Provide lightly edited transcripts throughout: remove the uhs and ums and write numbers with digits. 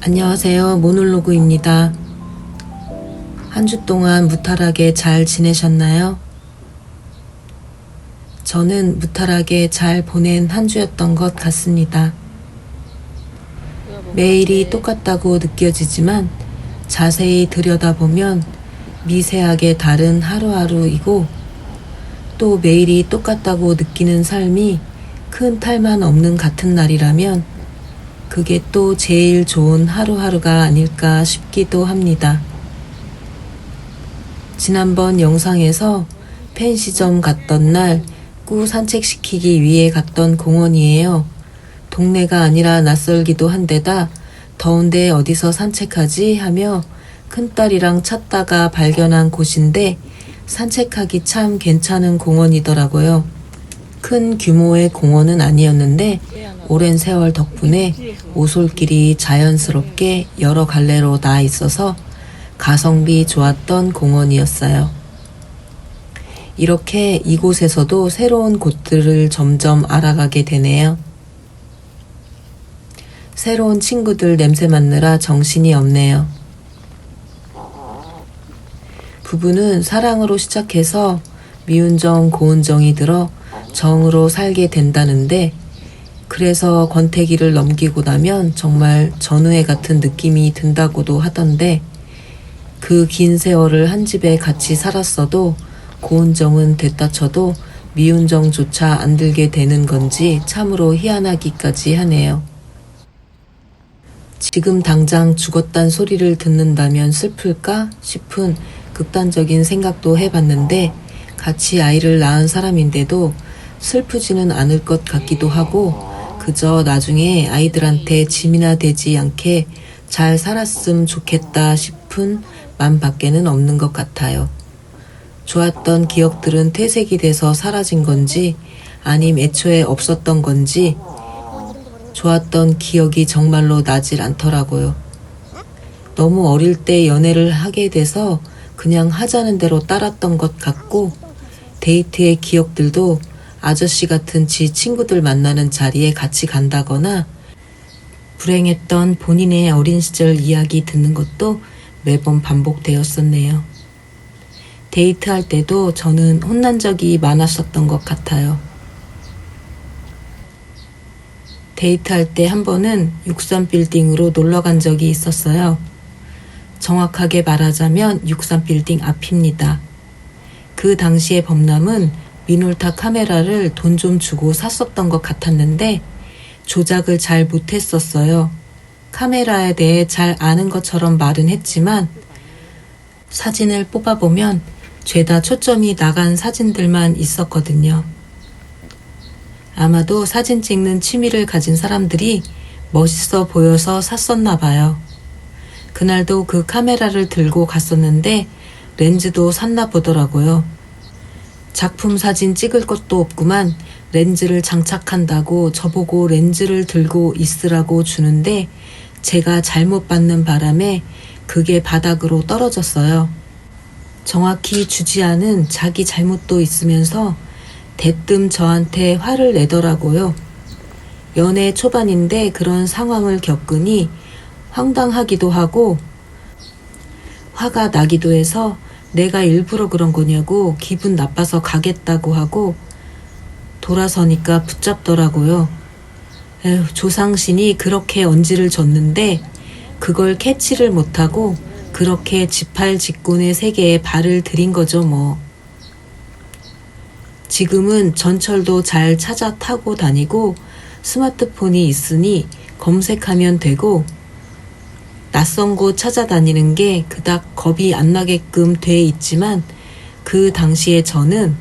안녕하세요. 모놀로그입니다. 한 주 동안 무탈하게 잘 지내셨나요? 저는 무탈하게 잘 보낸 한 주였던 것 같습니다. 매일이 똑같다고 느껴지지만 자세히 들여다보면 미세하게 다른 하루하루이고, 또 매일이 똑같다고 느끼는 삶이 큰 탈만 없는 같은 날이라면 그게 또 제일 좋은 하루하루가 아닐까 싶기도 합니다. 지난번 영상에서 펜시점 갔던 날 꾸 산책시키기 위해 갔던 공원이에요. 동네가 아니라 낯설기도 한데다 더운데 어디서 산책하지 하며 큰딸이랑 찾다가 발견한 곳인데 산책하기 참 괜찮은 공원이더라고요. 큰 규모의 공원은 아니었는데 오랜 세월 덕분에 오솔길이 자연스럽게 여러 갈래로 나 있어서 가성비 좋았던 공원이었어요. 이렇게 이곳에서도 새로운 곳들을 점점 알아가게 되네요. 새로운 친구들 냄새 맡느라 정신이 없네요. 부부는 사랑으로 시작해서 미운 정, 고운 정이 들어 정으로 살게 된다는데, 그래서 권태기를 넘기고 나면 정말 전우회 같은 느낌이 든다고도 하던데, 그 긴 세월을 한 집에 같이 살았어도 고운 정은 됐다 쳐도 미운 정조차 안 들게 되는 건지 참으로 희한하기까지 하네요. 지금 당장 죽었단 소리를 듣는다면 슬플까 싶은 극단적인 생각도 해봤는데, 같이 아이를 낳은 사람인데도 슬프지는 않을 것 같기도 하고, 그저 나중에 아이들한테 짐이나 되지 않게 잘 살았음 좋겠다 싶은 맘밖에는 없는 것 같아요. 좋았던 기억들은 퇴색이 돼서 사라진 건지 아님 애초에 없었던 건지 좋았던 기억이 정말로 나질 않더라고요. 너무 어릴 때 연애를 하게 돼서 그냥 하자는 대로 따랐던 것 같고, 데이트의 기억들도 아저씨 같은 지 친구들 만나는 자리에 같이 간다거나 불행했던 본인의 어린 시절 이야기 듣는 것도 매번 반복되었었네요. 데이트할 때도 저는 혼난 적이 많았었던 것 같아요. 데이트할 때 한 번은 63빌딩으로 놀러 간 적이 있었어요. 정확하게 말하자면 63빌딩 앞입니다. 그 당시에 범람은 미놀타 카메라를 돈 좀 주고 샀었던 것 같았는데 조작을 잘 못했었어요. 카메라에 대해 잘 아는 것처럼 말은 했지만 사진을 뽑아보면 죄다 초점이 나간 사진들만 있었거든요. 아마도 사진 찍는 취미를 가진 사람들이 멋있어 보여서 샀었나 봐요. 그날도 그 카메라를 들고 갔었는데 렌즈도 샀나 보더라고요. 작품 사진 찍을 것도 없구만 렌즈를 장착한다고 저보고 렌즈를 들고 있으라고 주는데, 제가 잘못 받는 바람에 그게 바닥으로 떨어졌어요. 정확히 주지 않은 자기 잘못도 있으면서 대뜸 저한테 화를 내더라고요. 연애 초반인데 그런 상황을 겪으니 황당하기도 하고 화가 나기도 해서 내가 일부러 그런 거냐고 기분 나빠서 가겠다고 하고 돌아서니까 붙잡더라고요. 에휴, 조상신이 그렇게 언지를 줬는데 그걸 캐치를 못하고 그렇게 지팔직곤의 세계에 발을 들인 거죠 뭐. 지금은 전철도 잘 찾아 타고 다니고 스마트폰이 있으니 검색하면 되고 낯선 곳 찾아다니는 게 그닥 겁이 안 나게끔 돼 있지만, 그 당시에 저는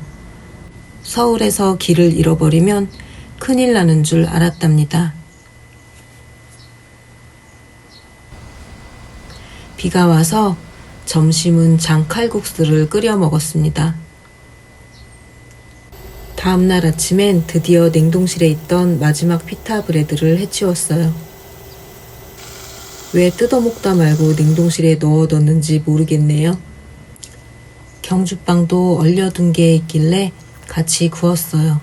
서울에서 길을 잃어버리면 큰일 나는 줄 알았답니다. 비가 와서 점심은 장칼국수를 끓여 먹었습니다. 다음날 아침엔 드디어 냉동실에 있던 마지막 피타 브레드를 해치웠어요. 왜 뜯어먹다 말고 냉동실에 넣어뒀는지 모르겠네요. 경주빵도 얼려둔 게 있길래 같이 구웠어요.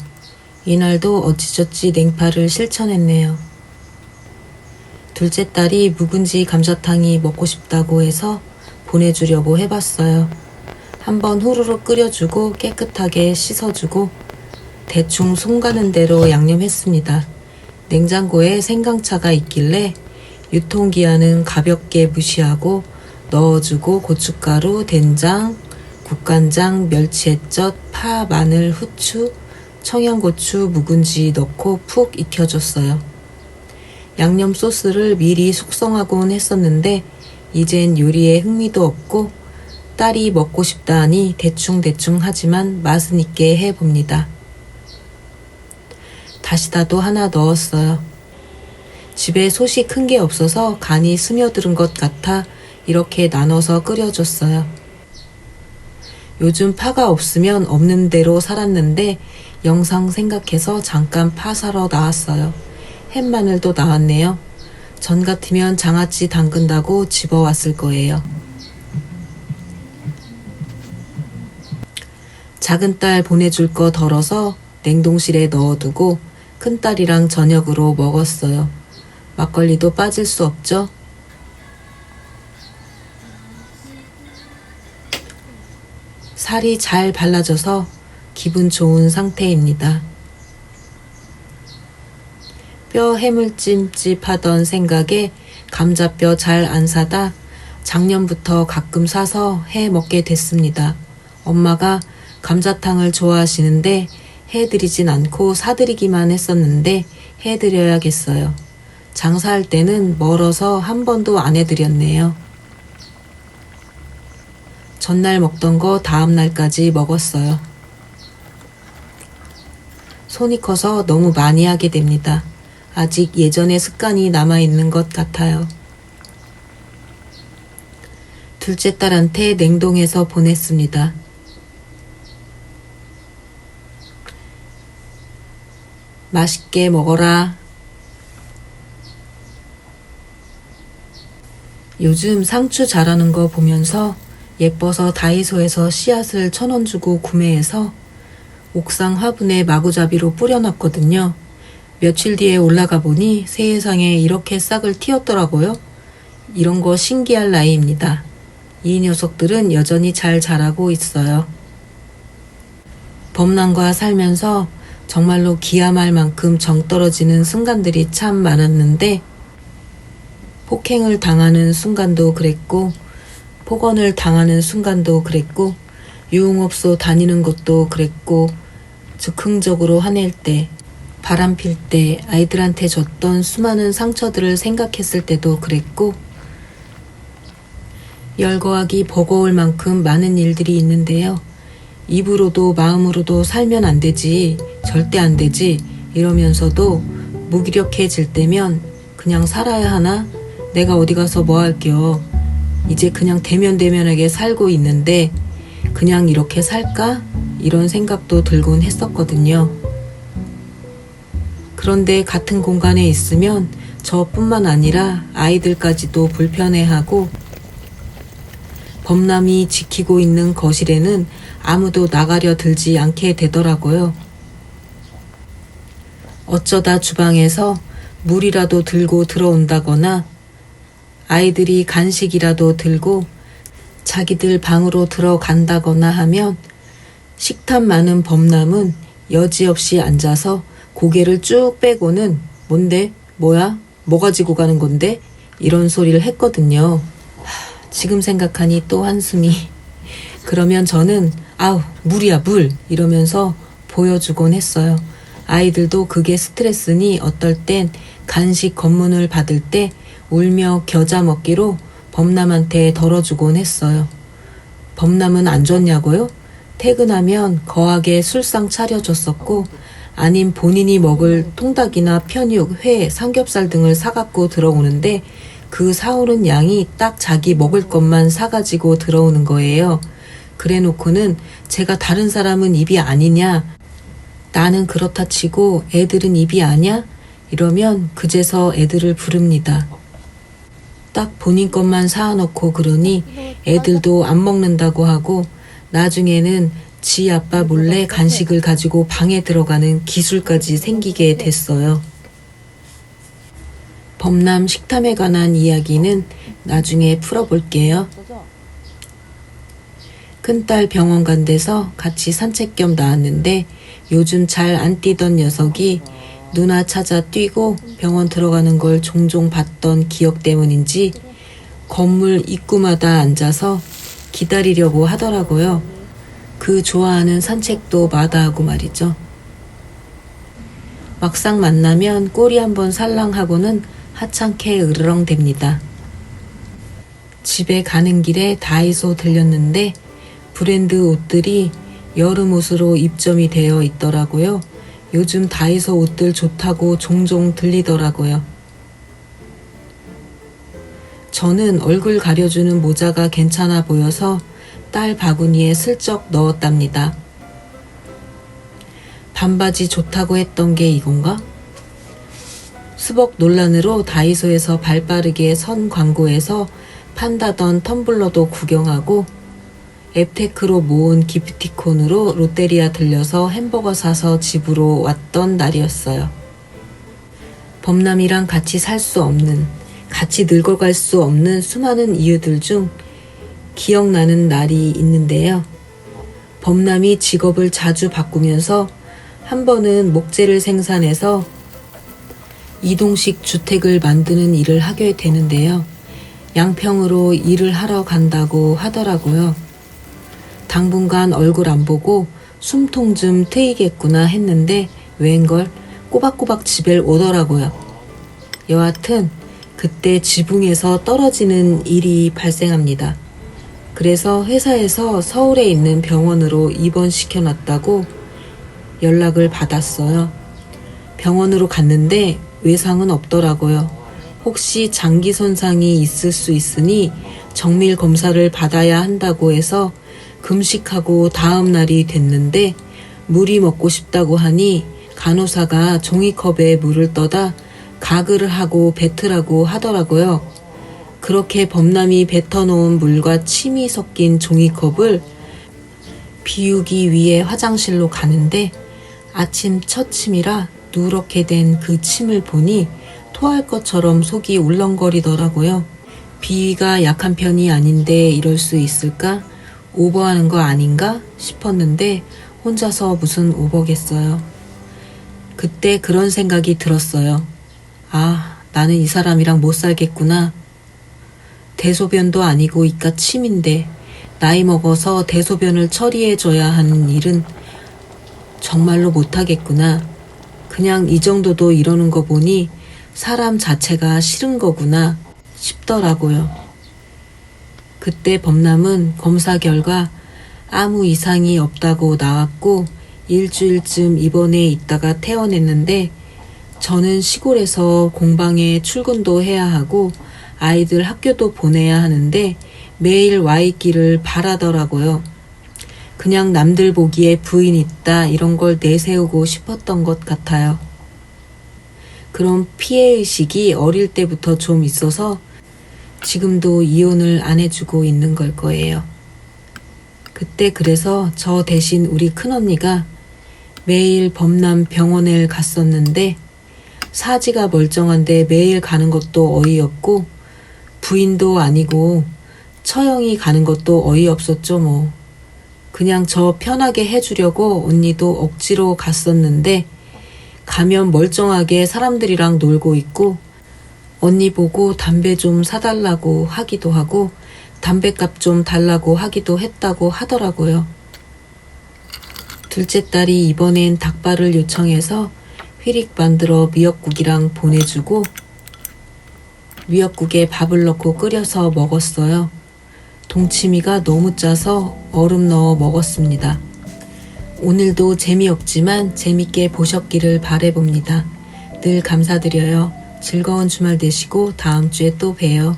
이날도 어찌저찌 냉파를 실천했네요. 둘째 딸이 묵은지 감자탕이 먹고 싶다고 해서 보내주려고 해봤어요. 한번 후루룩 끓여주고 깨끗하게 씻어주고 대충 손 가는 대로 양념했습니다. 냉장고에 생강차가 있길래 유통기한은 가볍게 무시하고 넣어주고 고춧가루, 된장, 국간장, 멸치액젓, 파, 마늘, 후추, 청양고추, 묵은지 넣고 푹 익혀줬어요. 양념 소스를 미리 숙성하곤 했었는데 이젠 요리에 흥미도 없고 딸이 먹고 싶다 하니 대충대충 하지만 맛은 있게 해봅니다. 다시다도 하나 넣었어요. 집에 솥이 큰 게 없어서 간이 스며드는 것 같아 이렇게 나눠서 끓여줬어요. 요즘 파가 없으면 없는 대로 살았는데 영상 생각해서 잠깐 파 사러 나왔어요. 햇마늘도 나왔네요. 전 같으면 장아찌 담근다고 집어왔을 거예요. 작은 딸 보내줄 거 덜어서 냉동실에 넣어두고 큰딸이랑 저녁으로 먹었어요. 막걸리도 빠질 수 없죠? 살이 잘 발라져서 기분 좋은 상태입니다. 뼈 해물찜집 하던 생각에 감자뼈 잘 안 사다 작년부터 가끔 사서 해 먹게 됐습니다. 엄마가 감자탕을 좋아하시는데 해드리진 않고 사드리기만 했었는데 해드려야겠어요. 장사할 때는 멀어서 한 번도 안 해드렸네요. 전날 먹던 거 다음날까지 먹었어요. 손이 커서 너무 많이 하게 됩니다. 아직 예전의 습관이 남아있는 것 같아요. 둘째 딸한테 냉동해서 보냈습니다. 맛있게 먹어라. 요즘 상추 자라는 거 보면서 예뻐서 다이소에서 씨앗을 1,000원 주고 구매해서 옥상 화분에 마구잡이로 뿌려놨거든요. 며칠 뒤에 올라가 보니 세상에 이렇게 싹을 틔웠더라고요. 이런 거 신기할 나이입니다. 이 녀석들은 여전히 잘 자라고 있어요. 범람과 살면서 정말로 기함할 만큼 정 떨어지는 순간들이 참 많았는데 폭행을 당하는 순간도 그랬고 폭언을 당하는 순간도 그랬고 유흥업소 다니는 것도 그랬고 즉흥적으로 화낼 때 바람 필 때 아이들한테 줬던 수많은 상처들을 생각했을 때도 그랬고 열거하기 버거울 만큼 많은 일들이 있는데요. 입으로도 마음으로도 살면 안 되지, 절대 안 되지 이러면서도 무기력해질 때면 그냥 살아야 하나? 내가 어디 가서 뭐 할게요. 이제 그냥 대면대면하게 살고 있는데 그냥 이렇게 살까? 이런 생각도 들곤 했었거든요. 그런데 같은 공간에 있으면 저뿐만 아니라 아이들까지도 불편해하고 범람이 지키고 있는 거실에는 아무도 나가려 들지 않게 되더라고요. 어쩌다 주방에서 물이라도 들고 들어온다거나 아이들이 간식이라도 들고 자기들 방으로 들어간다거나 하면 식탐 많은 범람은 여지없이 앉아서 고개를 쭉 빼고는 뭔데? 뭐야? 뭐 가지고 가는 건데? 이런 소리를 했거든요. 지금 생각하니 또 한숨이. 그러면 저는 아우 물이야 물 이러면서 보여주곤 했어요. 아이들도 그게 스트레스니 어떨 땐 간식 검문을 받을 때 울며 겨자 먹기로 범람한테 덜어주곤 했어요. 범람은 안 줬냐고요? 퇴근하면 거하게 술상 차려줬었고 아님 본인이 먹을 통닭이나 편육, 회, 삼겹살 등을 사갖고 들어오는데 그 사오는 양이 딱 자기 먹을 것만 사가지고 들어오는 거예요. 그래놓고는 제가 다른 사람은 입이 아니냐? 나는 그렇다 치고 애들은 입이 아냐? 이러면 그제서 애들을 부릅니다. 딱 본인 것만 사놓고 그러니 애들도 안 먹는다고 하고 나중에는 지 아빠 몰래 간식을 가지고 방에 들어가는 기술까지 생기게 됐어요. 범람 식탐에 관한 이야기는 나중에 풀어볼게요. 큰딸 병원 간 데서 같이 산책 겸 나왔는데 요즘 잘 안 뛰던 녀석이 누나 찾아 뛰고 병원 들어가는 걸 종종 봤던 기억 때문인지 건물 입구마다 앉아서 기다리려고 하더라고요. 그 좋아하는 산책도 마다하고 말이죠. 막상 만나면 꼬리 한번 살랑하고는 하찮게 으르렁댑니다. 집에 가는 길에 다이소 들렸는데 브랜드 옷들이 여름 옷으로 입점이 되어 있더라고요. 요즘 다이소 옷들 좋다고 종종 들리더라고요. 저는 얼굴 가려주는 모자가 괜찮아 보여서 딸 바구니에 슬쩍 넣었답니다. 반바지 좋다고 했던 게 이건가? 수복 논란으로 다이소에서 발빠르게 선 광고에서 판다던 텀블러도 구경하고 앱테크로 모은 기프티콘으로 롯데리아 들려서 햄버거 사서 집으로 왔던 날이었어요. 범람이랑 같이 살 수 없는, 같이 늙어갈 수 없는 수많은 이유들 중 기억나는 날이 있는데요. 범람이 직업을 자주 바꾸면서 한 번은 목재를 생산해서 이동식 주택을 만드는 일을 하게 되는데요. 양평으로 일을 하러 간다고 하더라고요. 당분간 얼굴 안 보고 숨통 좀 트이겠구나 했는데 웬걸 꼬박꼬박 집에 오더라고요. 여하튼 그때 지붕에서 떨어지는 일이 발생합니다. 그래서 회사에서 서울에 있는 병원으로 입원시켜놨다고 연락을 받았어요. 병원으로 갔는데 외상은 없더라고요. 혹시 장기 손상이 있을 수 있으니 정밀 검사를 받아야 한다고 해서 금식하고 다음 날이 됐는데 물이 먹고 싶다고 하니 간호사가 종이컵에 물을 떠다 가글을 하고 뱉으라고 하더라고요. 그렇게 범람이 뱉어놓은 물과 침이 섞인 종이컵을 비우기 위해 화장실로 가는데 아침 첫 침이라 누렇게 된 그 침을 보니 토할 것처럼 속이 울렁거리더라고요. 비위가 약한 편이 아닌데 이럴 수 있을까? 오버하는 거 아닌가 싶었는데 혼자서 무슨 오버겠어요. 그때 그런 생각이 들었어요. 아, 나는 이 사람이랑 못 살겠구나. 대소변도 아니고 이깟 침인데 나이 먹어서 대소변을 처리해줘야 하는 일은 정말로 못하겠구나. 그냥 이 정도도 이러는 거 보니 사람 자체가 싫은 거구나 싶더라고요. 그때 범람은 검사 결과 아무 이상이 없다고 나왔고 일주일쯤 입원해 있다가 퇴원했는데 저는 시골에서 공방에 출근도 해야 하고 아이들 학교도 보내야 하는데 매일 와 있기를 바라더라고요. 그냥 남들 보기에 부인 있다 이런 걸 내세우고 싶었던 것 같아요. 그런 피해의식이 어릴 때부터 좀 있어서 지금도 이혼을 안 해주고 있는 걸 거예요. 그때 그래서 저 대신 우리 큰언니가 매일 범람 병원에 갔었는데 사지가 멀쩡한데 매일 가는 것도 어이없고 부인도 아니고 처형이 가는 것도 어이없었죠 뭐. 그냥 저 편하게 해주려고 언니도 억지로 갔었는데 가면 멀쩡하게 사람들이랑 놀고 있고 언니 보고 담배 좀 사달라고 하기도 하고 담배값 좀 달라고 하기도 했다고 하더라고요. 둘째 딸이 이번엔 닭발을 요청해서 휘릭 만들어 미역국이랑 보내주고 미역국에 밥을 넣고 끓여서 먹었어요. 동치미가 너무 짜서 얼음 넣어 먹었습니다. 오늘도 재미없지만 재밌게 보셨기를 바라봅니다. 늘 감사드려요. 즐거운 주말 되시고 다음 주에 또 봬요.